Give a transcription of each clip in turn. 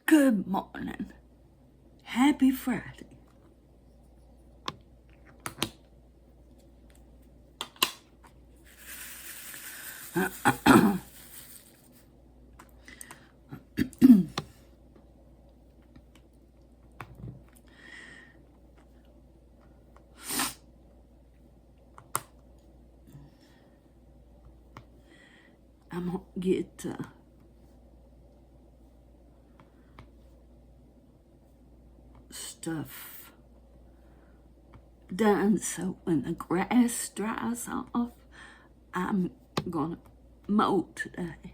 Good morning. Happy Friday. I'm gonna get stuff done so when the grass dries off, I'm gonna mow today.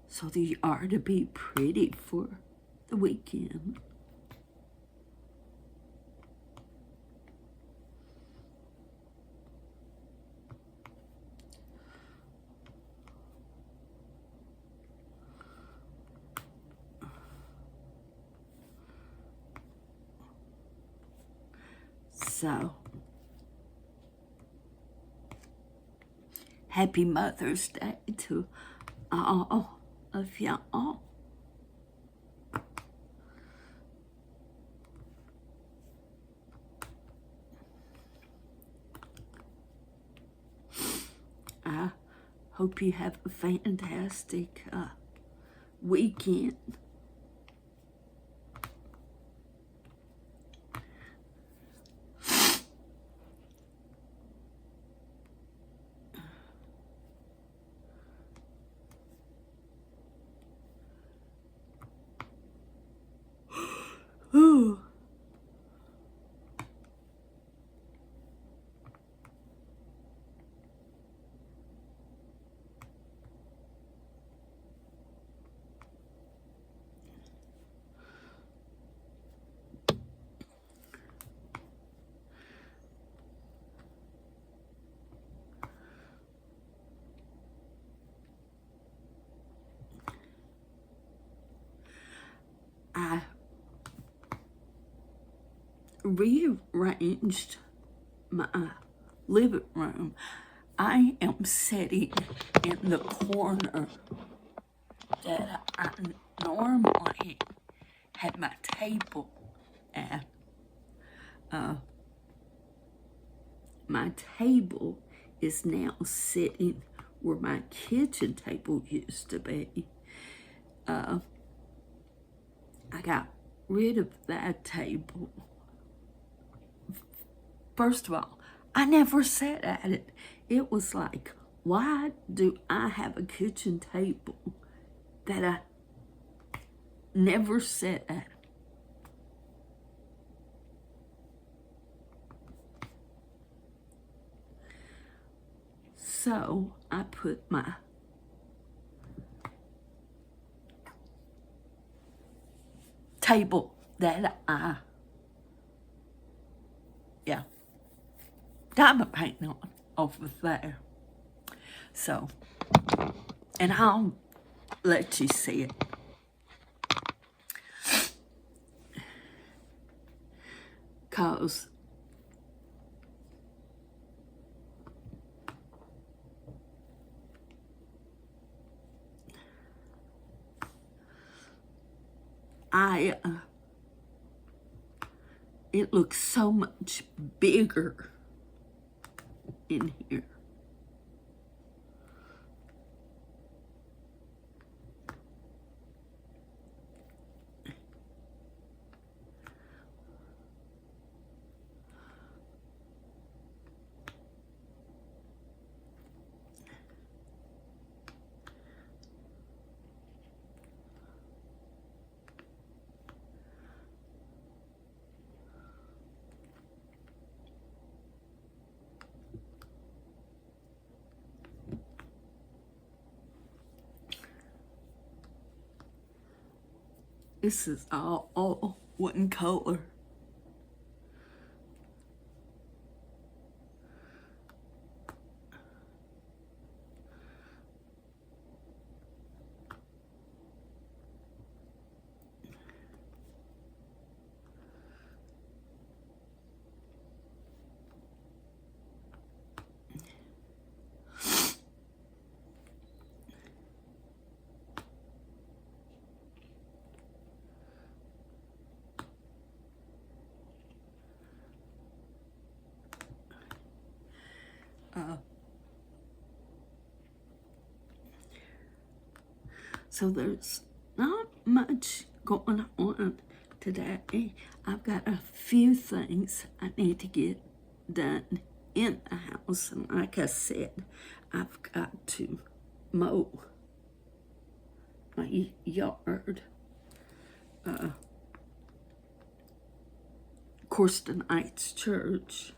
So the yard to be pretty for the weekend. So, happy Mother's Day to all of y'all. I hope you have a fantastic weekend. Ooh. I rearranged my living room. I am sitting in the corner that I normally had my table at. My table is now sitting where my kitchen table used to be. I got rid of that table. First of all, I never sat at it. It was like, why do I have a kitchen table that I never sat at? So I put my table that diamond painting on over there. So, and I'll let you see it. Cause it looks so much bigger in here. This is all one color. So there's not much going on today. I've got a few things I need to get done in the house. And like I said, I've got to mow my yard. Of course, tonight's church.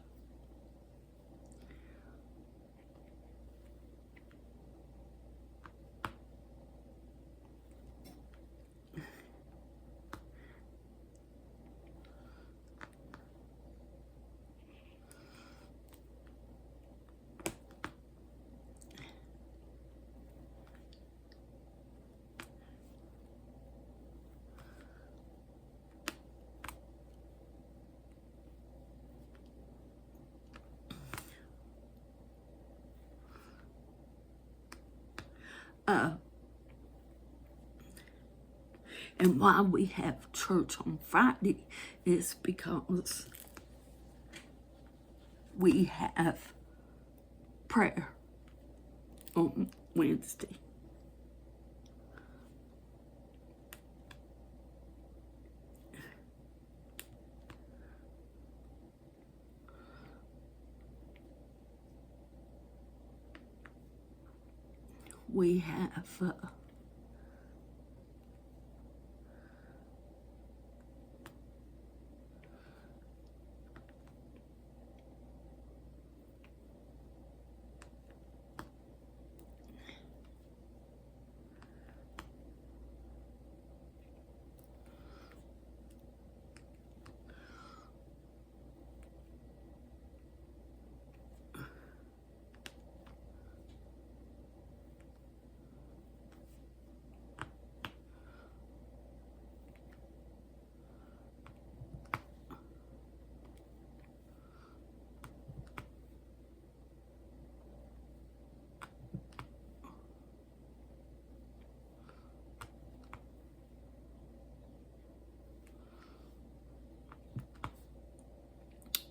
And why we have church on Friday is because we have prayer on Wednesday. We have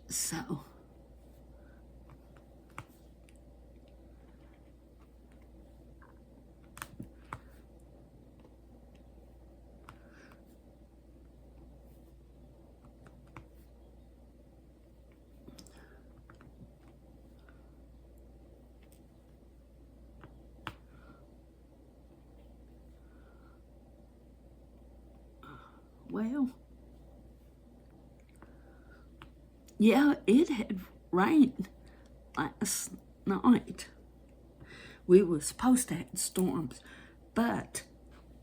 so well, yeah, it had rained last night. We were supposed to have storms, but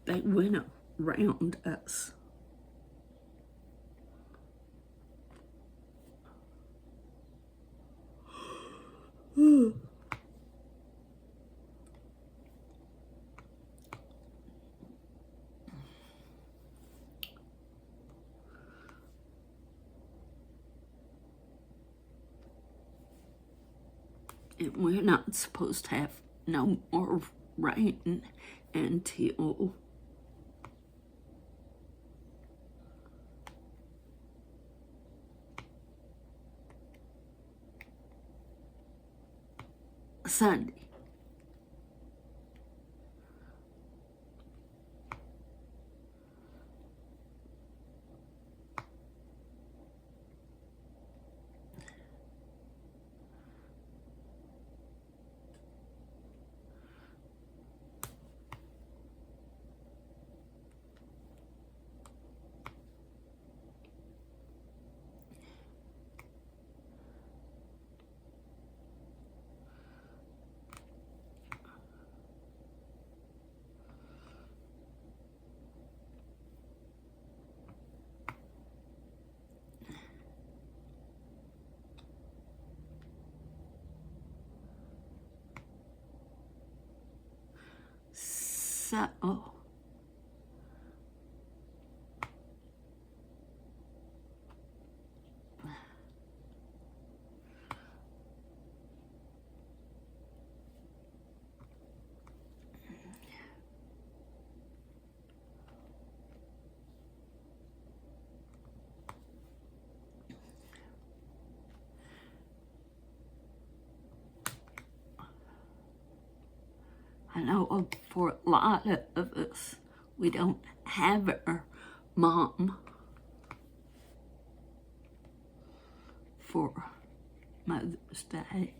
they went around us. And we're not supposed to have no more rain until Sunday. So I know for a lot of us, we don't have our mom for Mother's Day.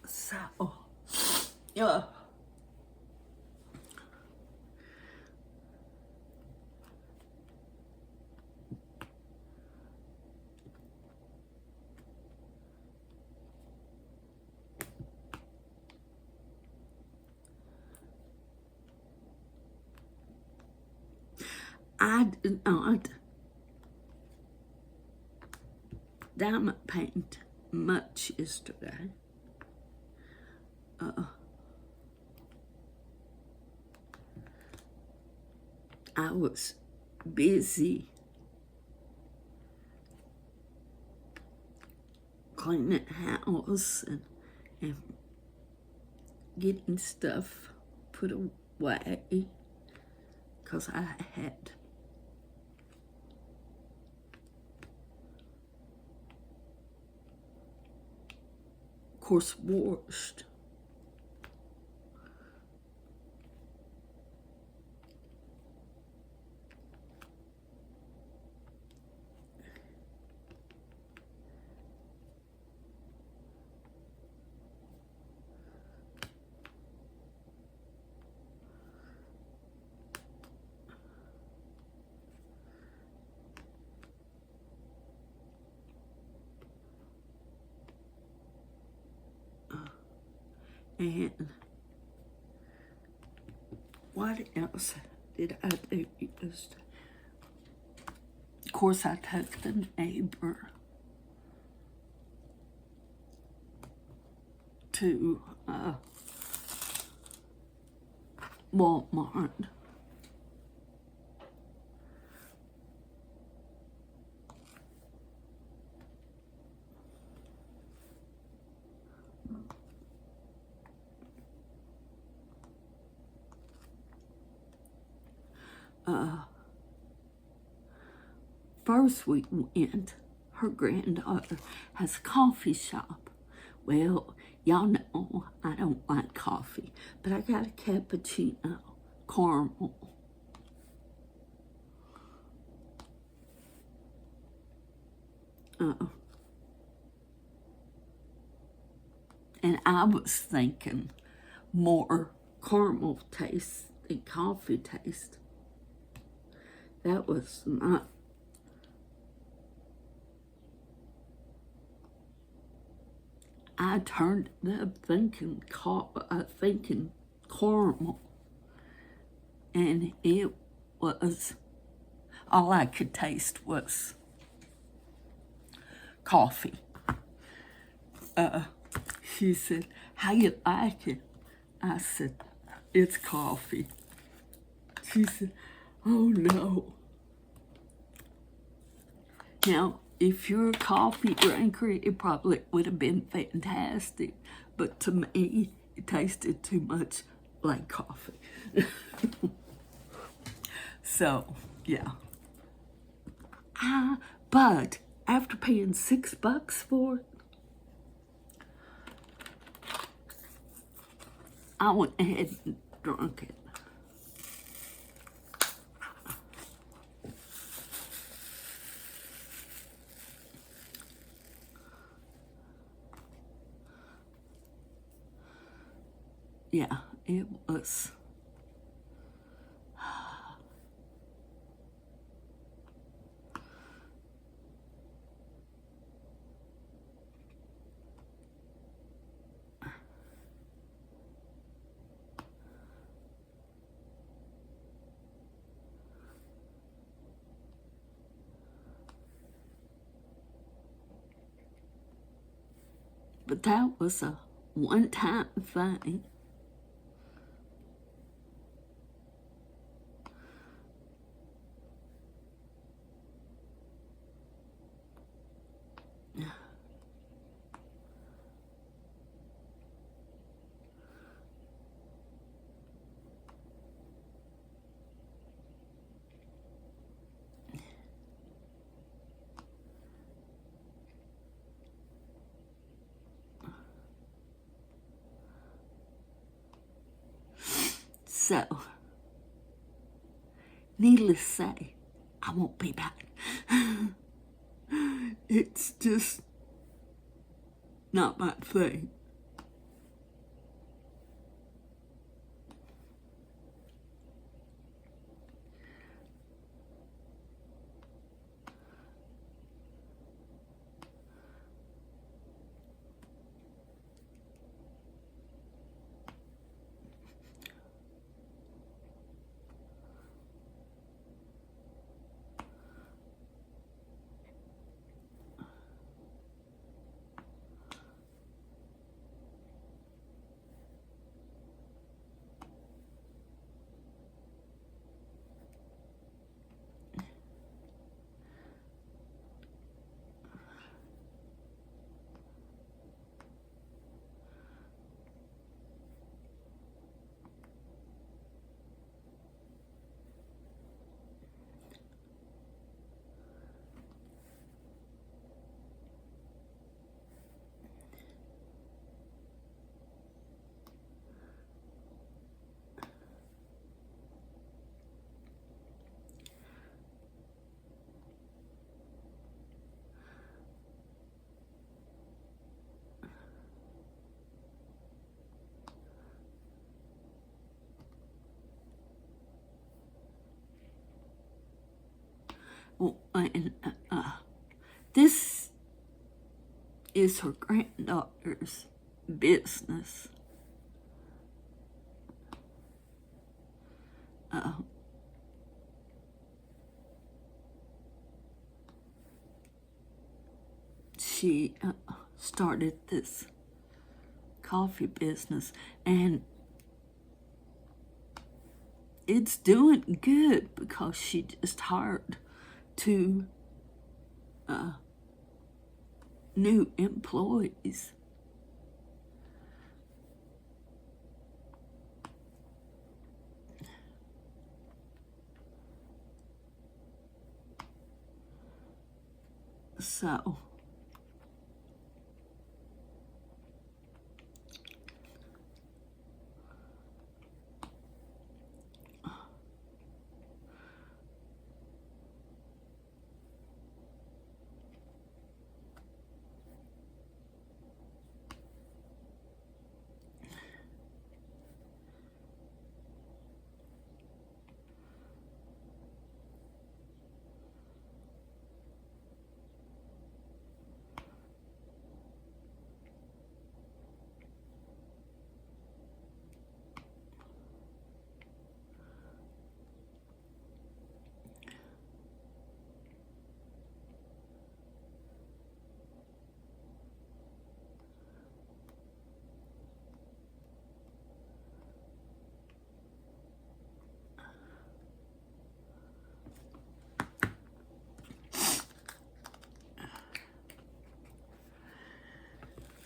So, yeah. I did not diamond paint much yesterday. I was busy cleaning house and getting stuff put away because I had of course washed. And what else did I do yesterday? Of course, I took the neighbor to Walmart. First we went, her granddaughter has a coffee shop. Well, y'all know I don't like coffee, but I got a cappuccino, caramel. And I was thinking more caramel taste than coffee taste. That was not. I turned it up thinking caramel, and it was, all I could taste was coffee. She said, "How you like it?" I said, "It's coffee." She said, "Oh no." Now, if you're a coffee drinker, it probably would have been fantastic. But to me, it tasted too much like coffee. So, yeah. But after paying $6 for it, I went ahead and drunk it. Yeah, it was. But that was a one-time thing. So, needless to say, I won't be back. It's just not my thing. Well, and this is her granddaughter's business. She started this coffee business, and it's doing good because she just hired 2 new employees. So,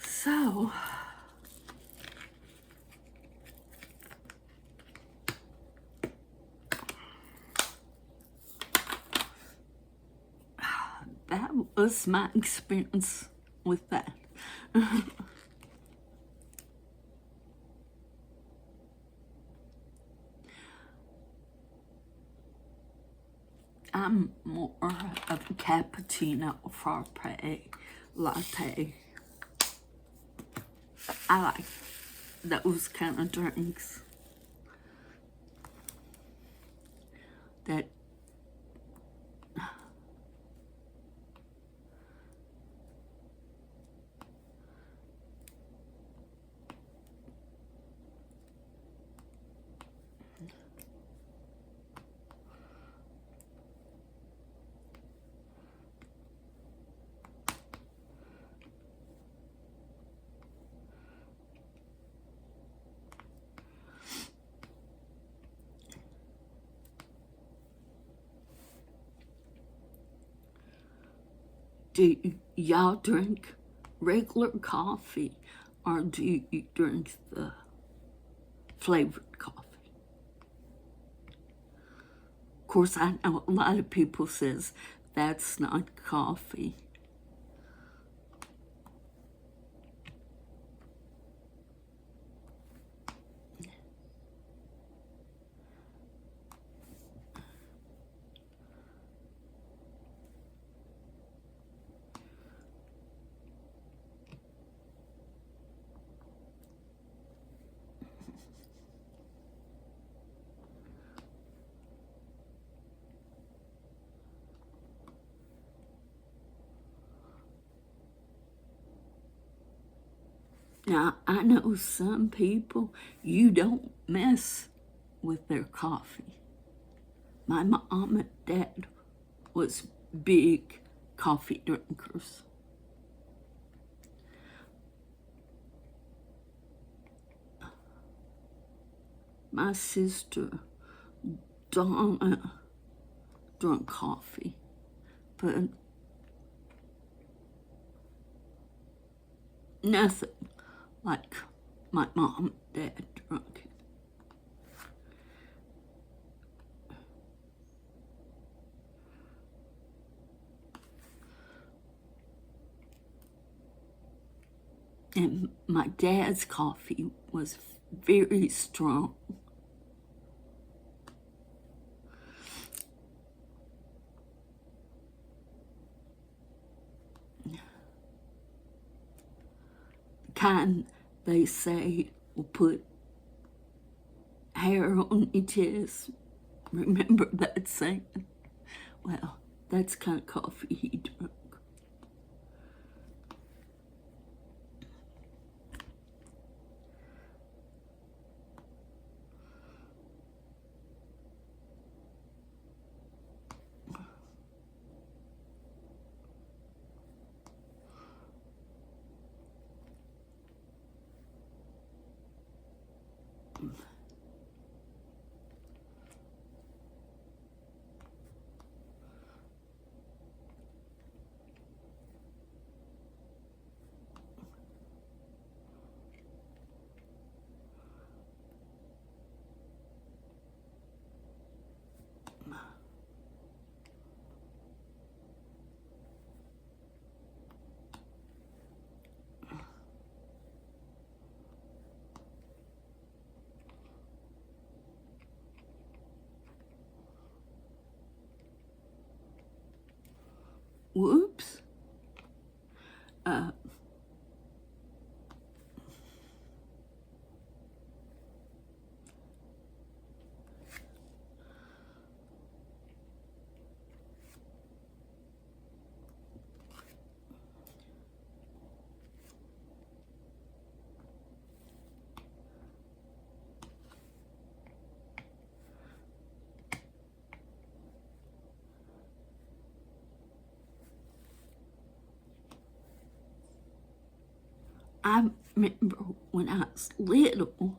so that was my experience with that. I'm more of a cappuccino frappe latte. I like those kind of drinks that do y'all drink regular coffee or do you drink the flavored coffee? Of course, I know a lot of people says that's not coffee. Now, I know some people, you don't mess with their coffee. My mom and dad was big coffee drinkers. My sister, Donna, drank coffee, but nothing like my mom and dad drank it. And my dad's coffee was very strong. Kind they say will put hair on your chest. Remember that saying? Well, that's kind of coffee he drank. Whoops. I remember when I was little,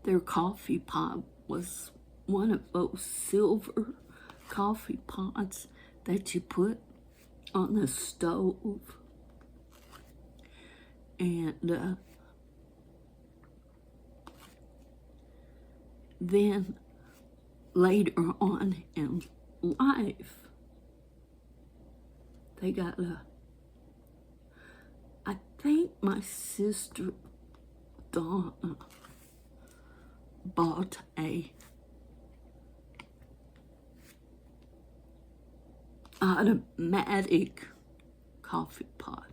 their coffee pot was one of those silver coffee pots that you put on the stove. And then later on in life, They got I think my sister Donna bought a automatic coffee pot.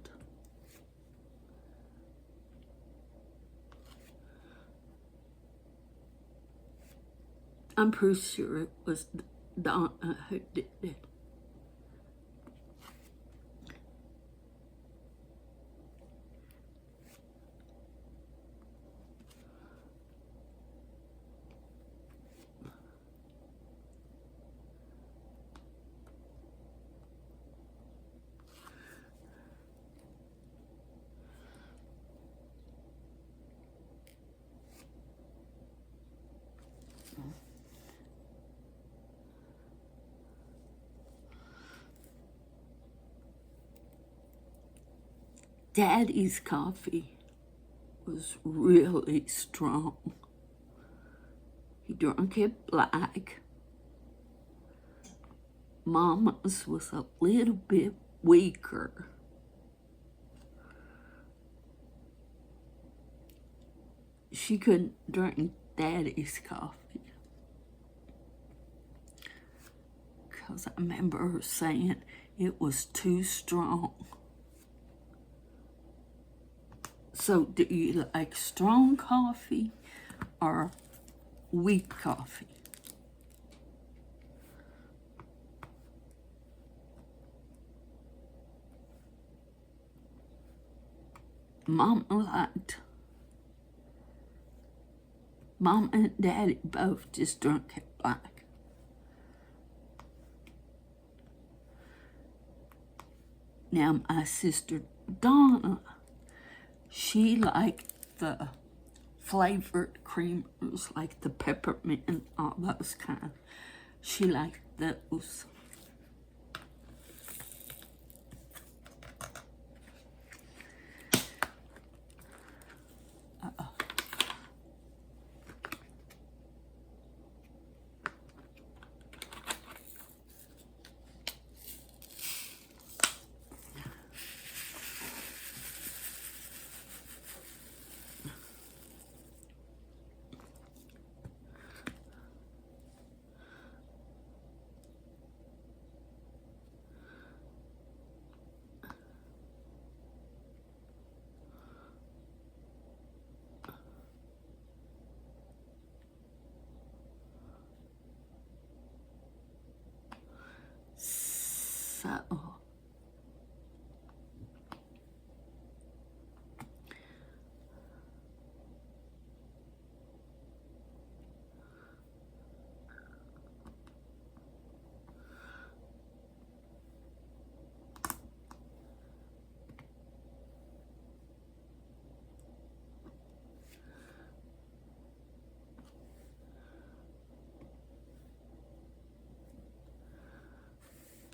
I'm pretty sure it was Donna who did it. Daddy's coffee was really strong. He drank it black. Mama's was a little bit weaker. She couldn't drink Daddy's coffee, because I remember her saying it was too strong. So do you like strong coffee or weak coffee? Mom and Daddy both just drank it black. Now my sister Donna, she liked the flavored creamers, like the peppermint and all those kind. She liked those.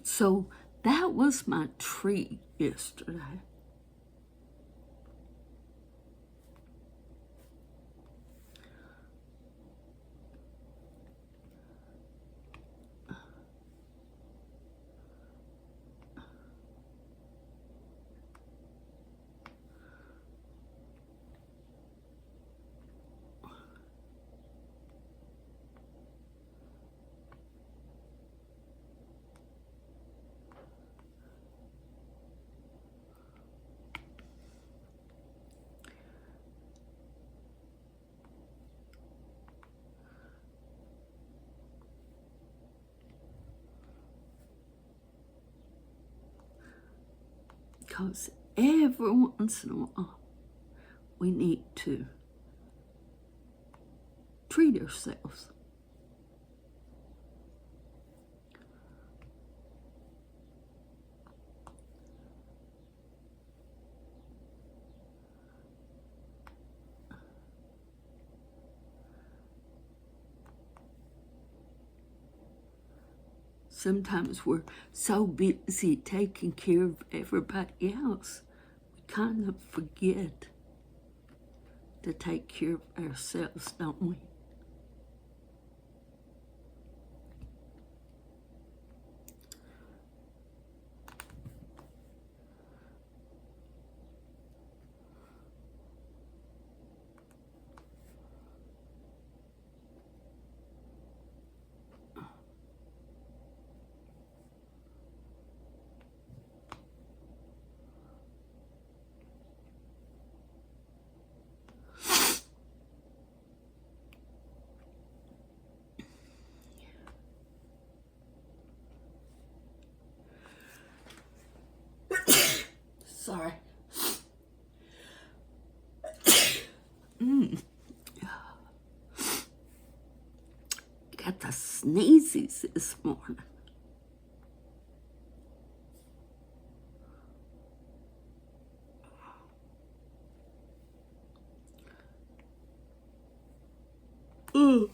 So that was my treat yesterday. Because every once in a while, we need to treat ourselves. Sometimes we're so busy taking care of everybody else, we kind of forget to take care of ourselves, don't we? Sorry. Got the sneezies this morning. Ooh.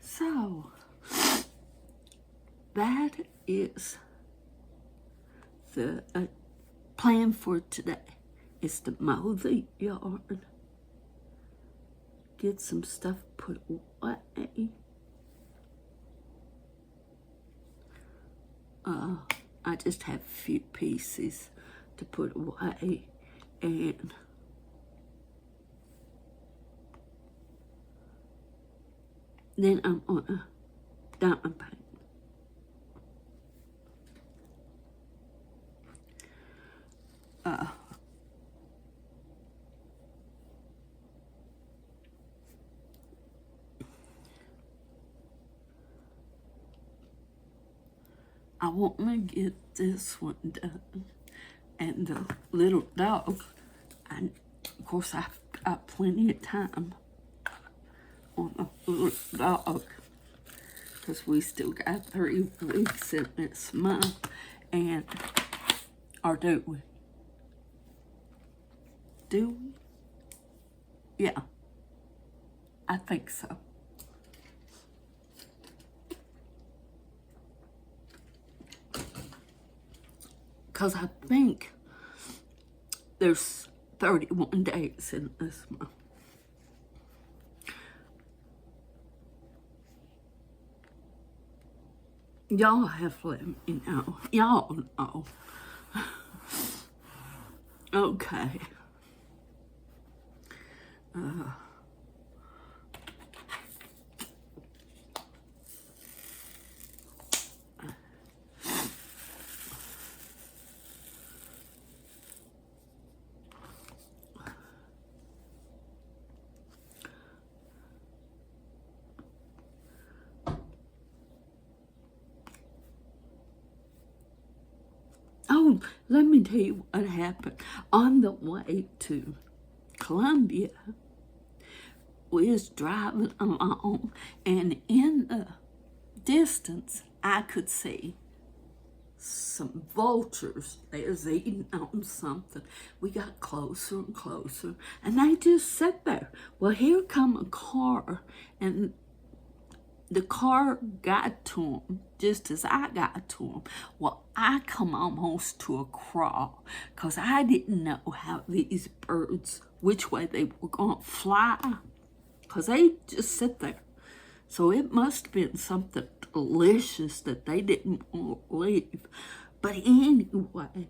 So, that is the plan for today, is to mow the yard, get some stuff put away. I just have a few pieces to put away, and then I'm gonna diamond paint. I want to get this one done, and the little dog, and of course I've got plenty of time on the little dog, because we still got 3 weeks in this month, and, or do we? Do we? Yeah, I think so. Because I think there's 31 days in this month. Y'all have let me know. Y'all know. Okay. Oh Oh, let me tell you what happened. On the way to Columbia, we was driving along, and in the distance, I could see some vultures. They was eating on something. We got closer and closer, and they just sat there. Well, here come a car, and the car got to them just as I got to them. Well, I come almost to a crawl, because I didn't know how these birds, which way they were going to fly, because they just sit there. So it must have been something delicious that they didn't want to leave. But anyway,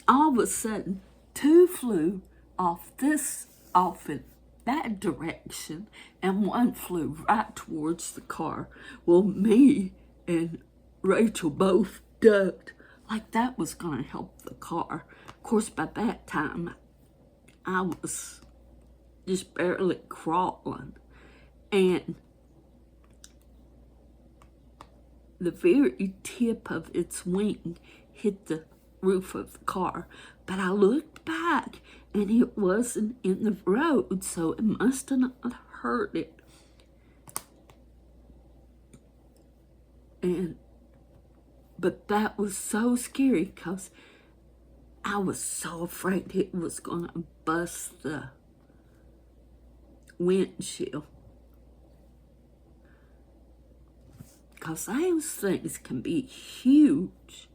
all of a sudden, two flew off in that direction, and one flew right towards the car. Well, me and Rachel both ducked like that was going to help the car. Of course, by that time, I was just barely crawling, and the very tip of its wing hit the roof of the car. But I looked back, and it wasn't in the road, so it must have not hurt it. But that was so scary, because I was so afraid it was going to bust the windshield. Because those things can be huge.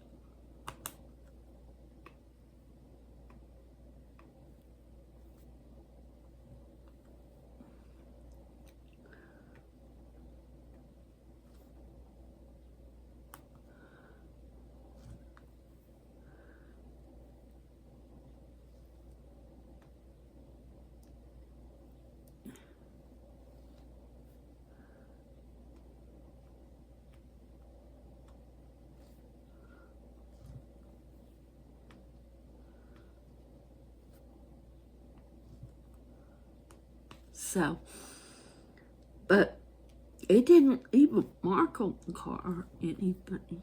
So, but it didn't even mark on the car or anything.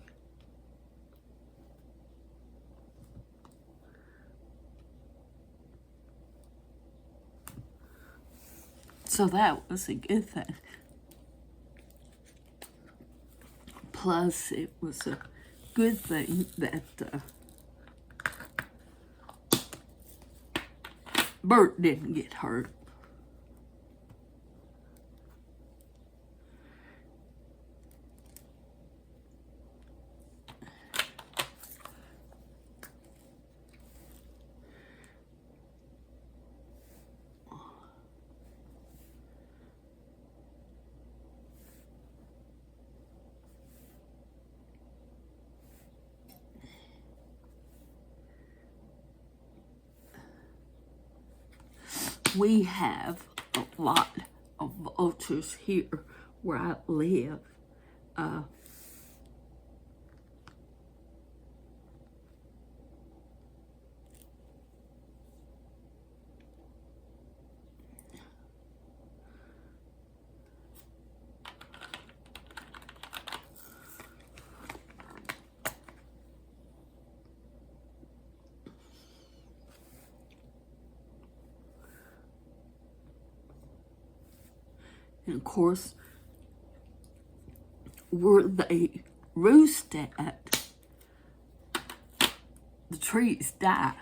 So that was a good thing. Plus, it was a good thing that Bert didn't get hurt. We have a lot of vultures here where I live. And of course, where they roost at, the trees die.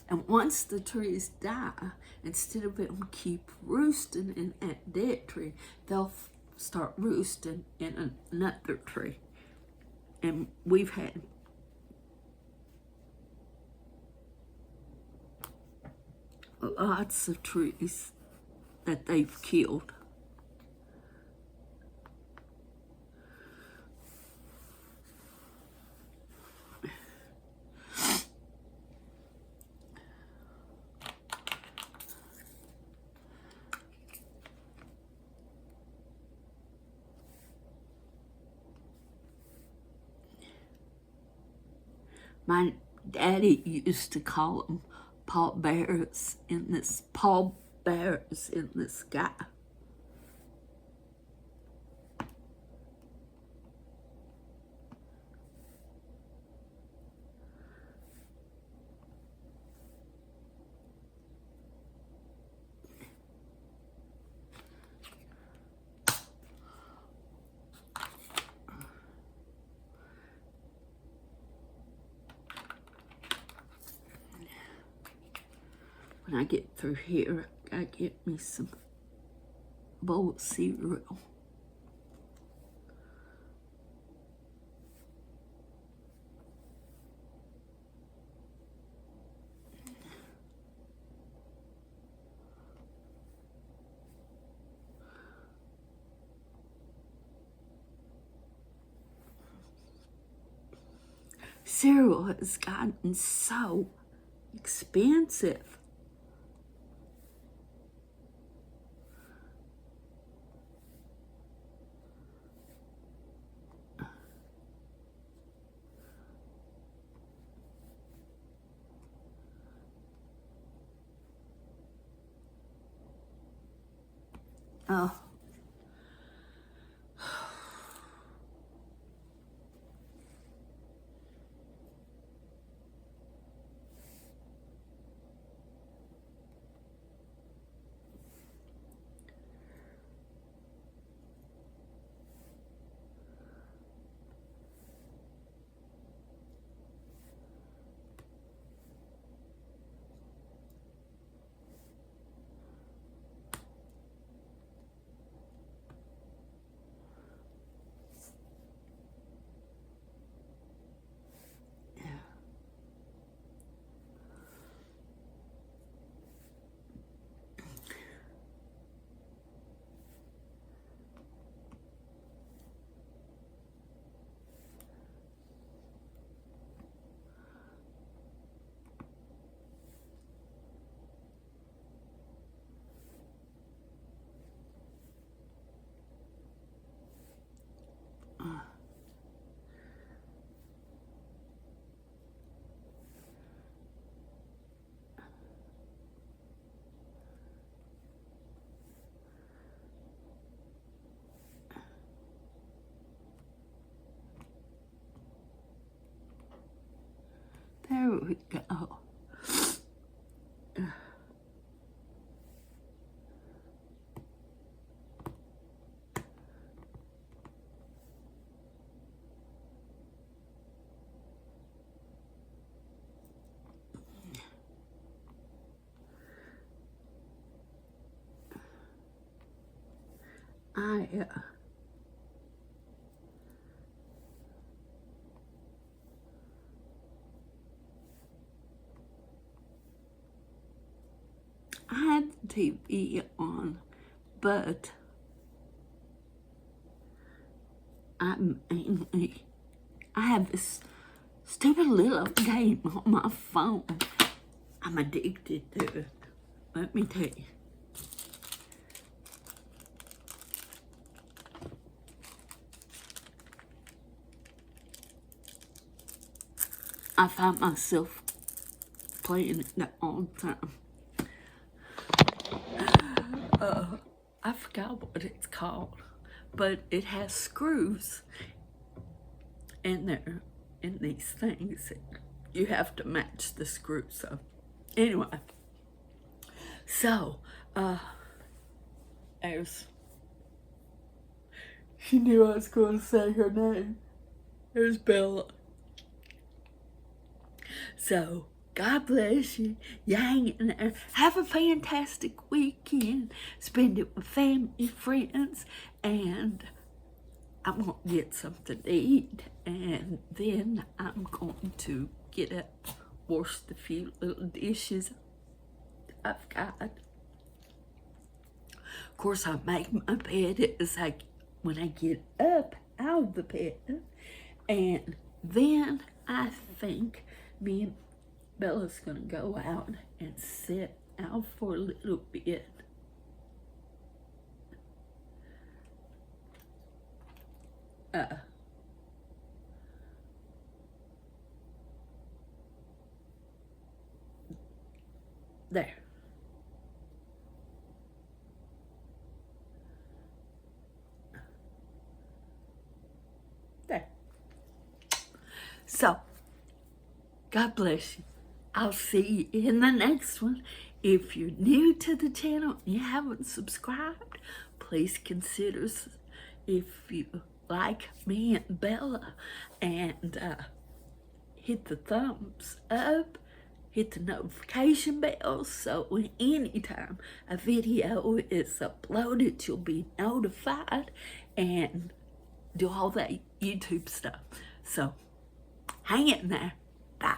And once the trees die, instead of them keep roosting in that dead tree, they'll start roosting in another tree. And we've had lots of trees that they've killed. My daddy used to call them pallbearers in the sky. when I get through here, I gotta get me some bowl of cereal. Cereal has gotten so expensive. Oh. There we go. I had the TV on, but I have this stupid little game on my phone. I'm addicted to it. Let me tell you. I find myself playing it all the time. I forgot what it's called, but it has screws in there, in these things. You have to match the screws. So anyway, so there's, she knew I was going to say her name. There's Bella. So God bless you. You hang in there. Have a fantastic weekend. Spend it with family, friends, and I'm going to get something to eat. And then I'm going to get up, wash the few little dishes I've got. Of course, I make my bed when I get up out of the bed. And then I think me and Bella's gonna go out and sit out for a little bit. There. There. So, God bless you. I'll see you in the next one. If you're new to the channel and you haven't subscribed, please consider, if you like me and Bella, and hit the thumbs up hit the notification bell so anytime a video is uploaded, you'll be notified, and do all that YouTube stuff. So hang in there. Bye.